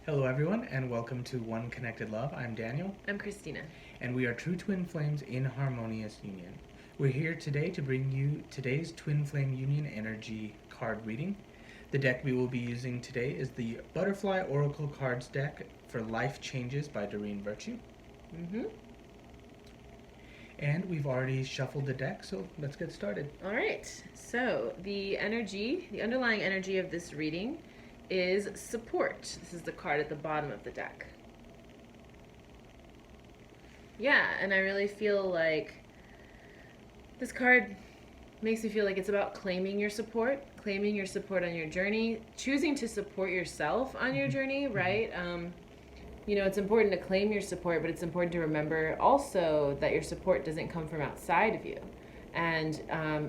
Hello, everyone, and welcome to One Connected Love. I'm Daniel, I'm Christina. and we are true twin flames in harmonious union. We're here today to bring you today's Twin Flame Union energy card reading. The deck we will be using today is the Butterfly Oracle Cards deck for Life Changes by Doreen Virtue. And we've already shuffled the deck, so let's get started. All right. So the underlying energy of this reading is support. This is the card at the bottom of the deck. Yeah, and I really feel like this card makes me feel like it's about claiming your support on your journey, choosing to support yourself on your journey, right? It's important to claim your support, but it's important to remember also that your support doesn't come from outside of you. And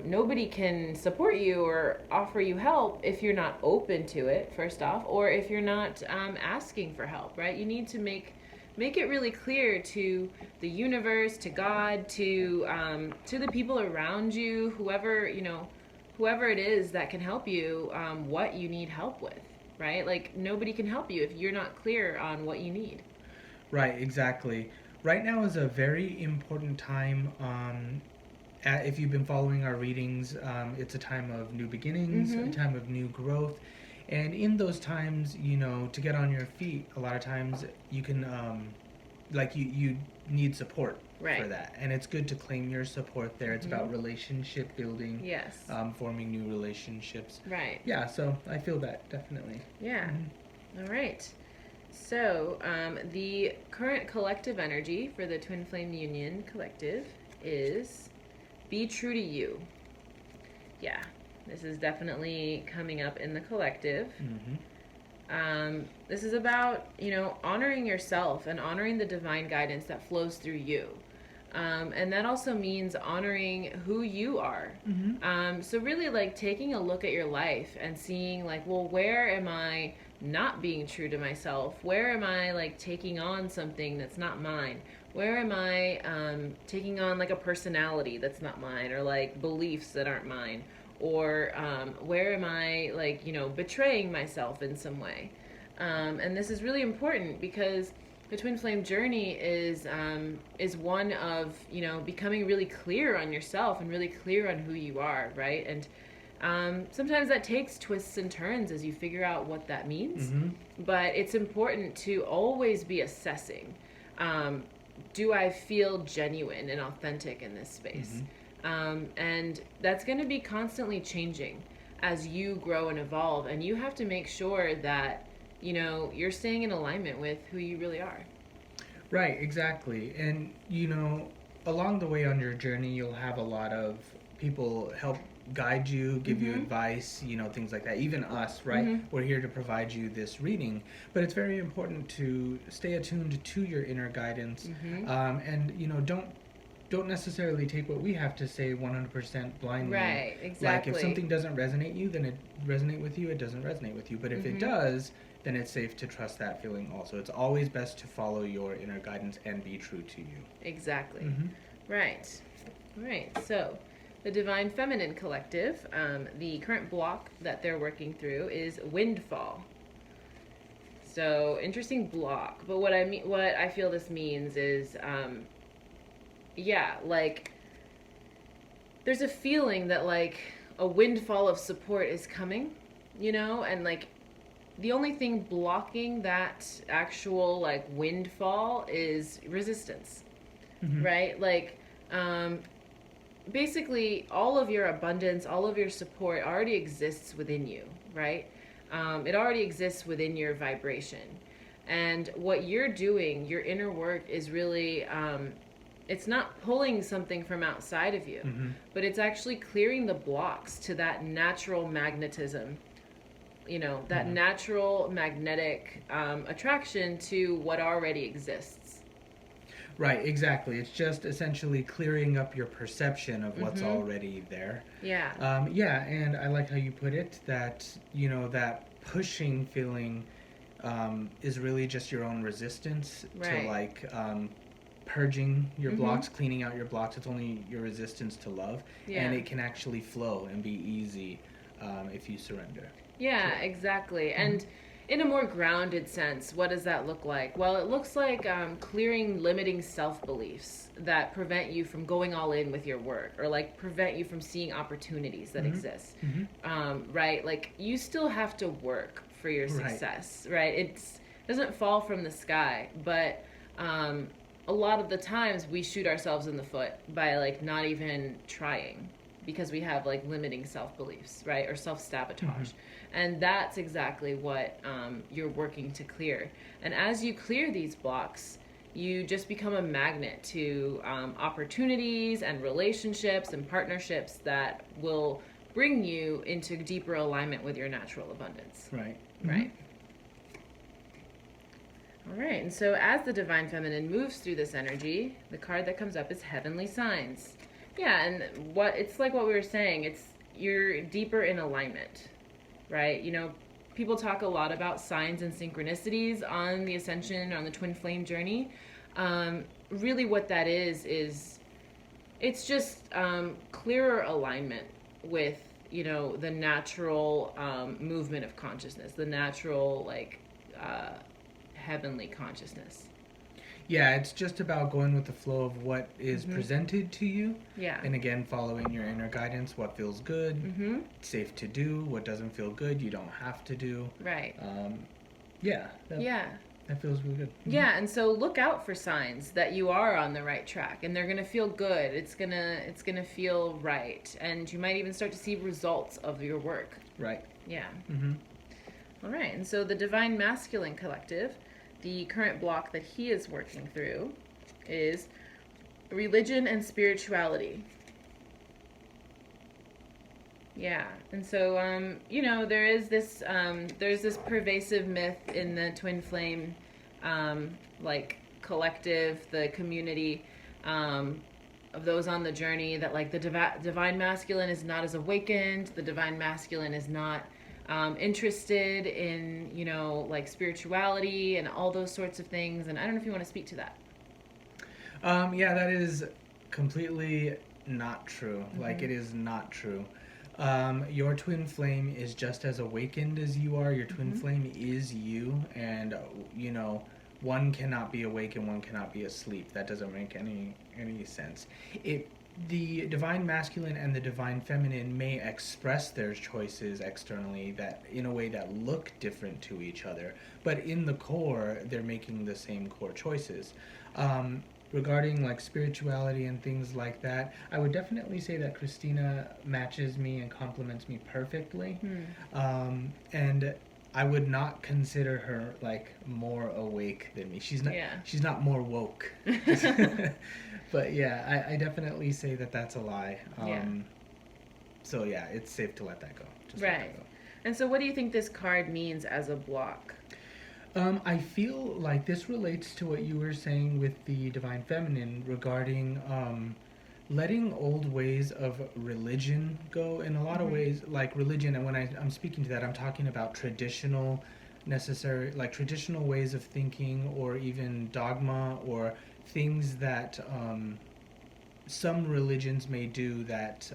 nobody can support you or offer you help if you're not open to it, first off, or if you're not asking for help, right? You need to make it really clear to the universe, to God, to the people around you, whoever it is that can help you, what you need help with, right? Like, nobody can help you if you're not clear on what you need. Right, exactly. Right now is a very important time. If you've been following our readings, it's a time of new beginnings, a time of new growth. And in those times, to get on your feet, a lot of times you can, you need support for that. And it's good to claim your support there. It's about relationship building. Yes. Forming new relationships. Right. Yeah, so I feel that, definitely. Yeah. All right. So the current collective energy for the Twin Flame Union collective is be true to you. Yeah, this is definitely coming up in the collective. This is about, honoring yourself and honoring the divine guidance that flows through you. And that also means honoring who you are. So really, taking a look at your life and seeing, where am I not being true to myself? Where am I, taking on something that's not mine? Where am I taking on, a personality that's not mine, or, beliefs that aren't mine? Or where am I, betraying myself in some way? And this is really important because the twin flame journey is one of, becoming really clear on yourself and really clear on who you are, right? And sometimes that takes twists and turns as you figure out what that means. But it's important to always be assessing. Do I feel genuine and authentic in this space? And that's going to be constantly changing as you grow and evolve. And you have to make sure that, you're staying in alignment with who you really are. Right, exactly. And, along the way on your journey, you'll have a lot of people help guide you, give you advice, things like that. Even us, right? We're here to provide you this reading. But it's very important to stay attuned to your inner guidance. And, don't necessarily take what we have to say 100% blindly. Right, exactly. If something doesn't resonate you, then it resonate with you. It doesn't resonate with you. But if it does, then it's safe to trust that feeling also. It's always best to follow your inner guidance and be true to you. Exactly. Right. So the Divine Feminine Collective, the current block that they're working through is Windfall. So interesting block. But what I feel this means is, there's a feeling that a windfall of support is coming, and the only thing blocking that actual windfall is resistance, right? Basically all of your abundance, all of your support already exists within you, right? It already exists within your vibration. And what you're doing, your inner work, is really it's not pulling something from outside of you, but it's actually clearing the blocks to that natural magnetism, that natural magnetic attraction to what already exists. Right, exactly. It's just essentially clearing up your perception of what's already there. Yeah. And I like how you put it, that, that pushing feeling is really just your own resistance to purging your blocks, cleaning out your blocks. It's only your resistance to love, and it can actually flow and be easy if you surrender. Yeah, exactly. And in a more grounded sense, what does that look like? Well, it looks like clearing limiting self-beliefs that prevent you from going all in with your work, or like prevent you from seeing opportunities that exist. Right? Like, you still have to work for your success, right? It doesn't fall from the sky, but a lot of the times we shoot ourselves in the foot by like not even trying, because we have like limiting self-beliefs, right? Or self-sabotage. And that's exactly what you're working to clear. And as you clear these blocks, you just become a magnet to opportunities and relationships and partnerships that will bring you into deeper alignment with your natural abundance. Right. Right. All right. And so as the divine feminine moves through this energy, the card that comes up is Heavenly Signs. Yeah, and it's like what we were saying, it's you're deeper in alignment, right? You know, people talk a lot about signs and synchronicities on the ascension, on the twin flame journey. Really what that is it's just clearer alignment with, you know, the natural movement of consciousness, the natural, like, heavenly consciousness. Yeah, it's just about going with the flow of what is presented to you. Yeah. And again, following your inner guidance, what feels good, safe to do, what doesn't feel good, you don't have to do. Right. That feels really good. Yeah, and so look out for signs that you are on the right track, and they're going to feel good. It's going to feel right, and you might even start to see results of your work. Right. Yeah. All right, and so the Divine Masculine Collective, the current block that he is working through is religion and spirituality. Yeah, and so you know, there's this pervasive myth in the twin flame like collective, the community of those on the journey, that like the divine masculine is not as awakened, the divine masculine is not interested in, you know, like spirituality and all those sorts of things. And I don't know if you want to speak to that. Yeah, that is completely not true. Like, it is not true. Your twin flame is just as awakened as you are. Your twin flame is you, and you know, one cannot be awake and one cannot be asleep. That doesn't make any sense. The divine masculine and the divine feminine may express their choices externally that in a way that look different to each other, but in the core they're making the same core choices. Regarding like spirituality and things like that, I would definitely say that Christina matches me and complements me perfectly. And I would not consider her like more awake than me. She's not more woke. But yeah, I definitely say that that's a lie. So yeah, it's safe to let that go. Just let that go. And so what do you think this card means as a block? I feel like this relates to what you were saying with the divine feminine regarding letting old ways of religion go. In a lot of ways, like religion, and when I'm speaking to that, I'm talking about traditional ways of thinking, or even dogma, or things that some religions may do that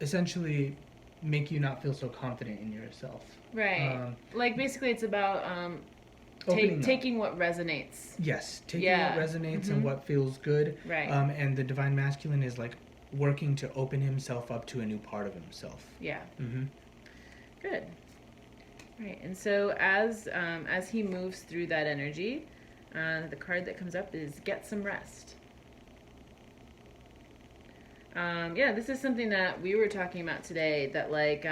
essentially make you not feel so confident in yourself. Right. Like basically it's about taking what resonates. Yes, taking what resonates and what feels good. Right. And the divine masculine is like working to open himself up to a new part of himself. Yeah. Good. Right. And so as he moves through that energy, the card that comes up is Get Some Rest. This is something that we were talking about today, that like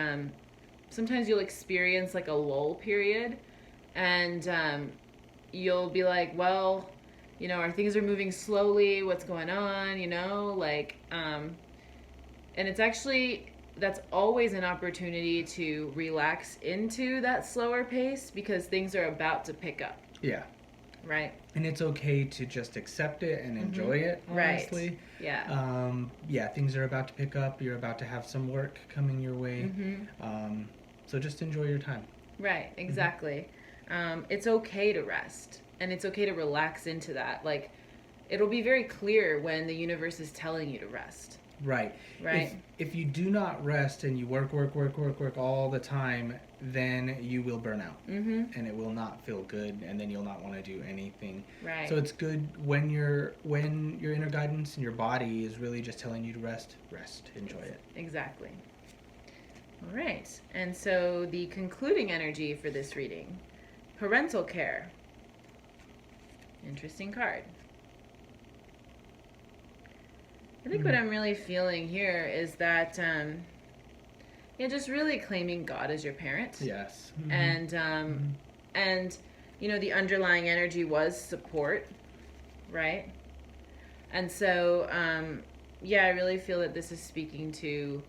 sometimes you'll experience like a lull period, and you'll be like, well, you know, our things are moving slowly, what's going on, you know, like and it's actually, that's always an opportunity to relax into that slower pace, because things are about to pick up. Yeah. Right. And it's okay to just accept it and enjoy it, honestly. Right. Yeah. Things are about to pick up. You're about to have some work coming your way. So just enjoy your time. Right, exactly. It's okay to rest, and it's okay to relax into that. Like, it'll be very clear when the universe is telling you to rest. Right. Right. If you do not rest and you work all the time, then you will burn out. And it will not feel good, and then you'll not want to do anything. Right. So it's good when your inner guidance and your body is really just telling you to rest, enjoy it. Exactly. All right. And so the concluding energy for this reading, parental care. Interesting card. I think what I'm really feeling here is that, just really claiming God as your parent. Yes. And, and, the underlying energy was support, right? And so, I really feel that this is speaking to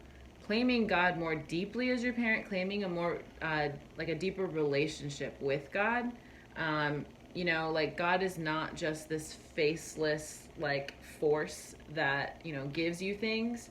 claiming God more deeply as your parent, claiming a more, like a deeper relationship with God. Like God is not just this faceless, like, force that, gives you things.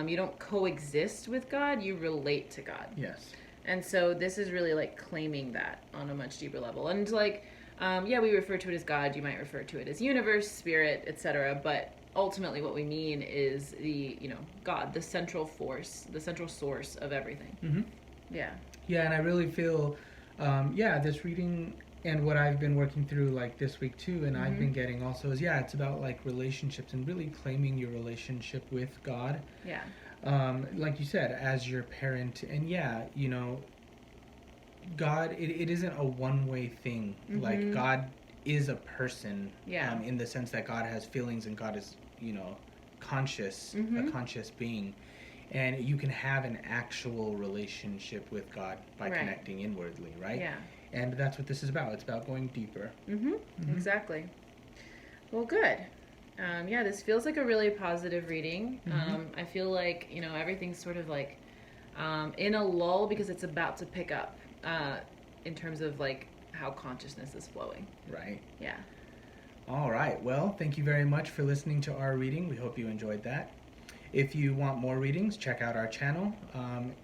You don't coexist with God, you relate to God. Yes. And so this is really like claiming that on a much deeper level. And like, we refer to it as God, you might refer to it as universe, spirit, etc. But ultimately what we mean is the, God, the central force, the central source of everything. Yeah. Yeah, and I really feel, this reading and what I've been working through like this week too, and I've been getting also is, it's about like relationships and really claiming your relationship with God. Yeah. Like you said, as your parent, and God, it isn't a one-way thing. Like God is a person, in the sense that God has feelings and God is, conscious, a conscious being. And you can have an actual relationship with God by connecting inwardly, right? Yeah. And that's what this is about. It's about going deeper. Exactly. Well, good. This feels like a really positive reading. I feel like, everything's sort of like in a lull because it's about to pick up in terms of like how consciousness is flowing. Right. Yeah. All right. Well, thank you very much for listening to our reading. We hope you enjoyed that. If you want more readings, check out our channel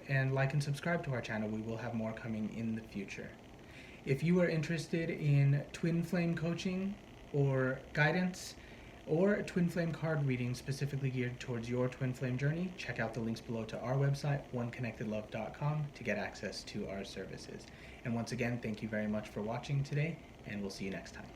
and like and subscribe to our channel. We will have more coming in the future. If you are interested in twin flame coaching or guidance or twin flame card reading specifically geared towards your twin flame journey, check out the links below to our website, oneconnectedlove.com, to get access to our services. And once again, thank you very much for watching today, and we'll see you next time.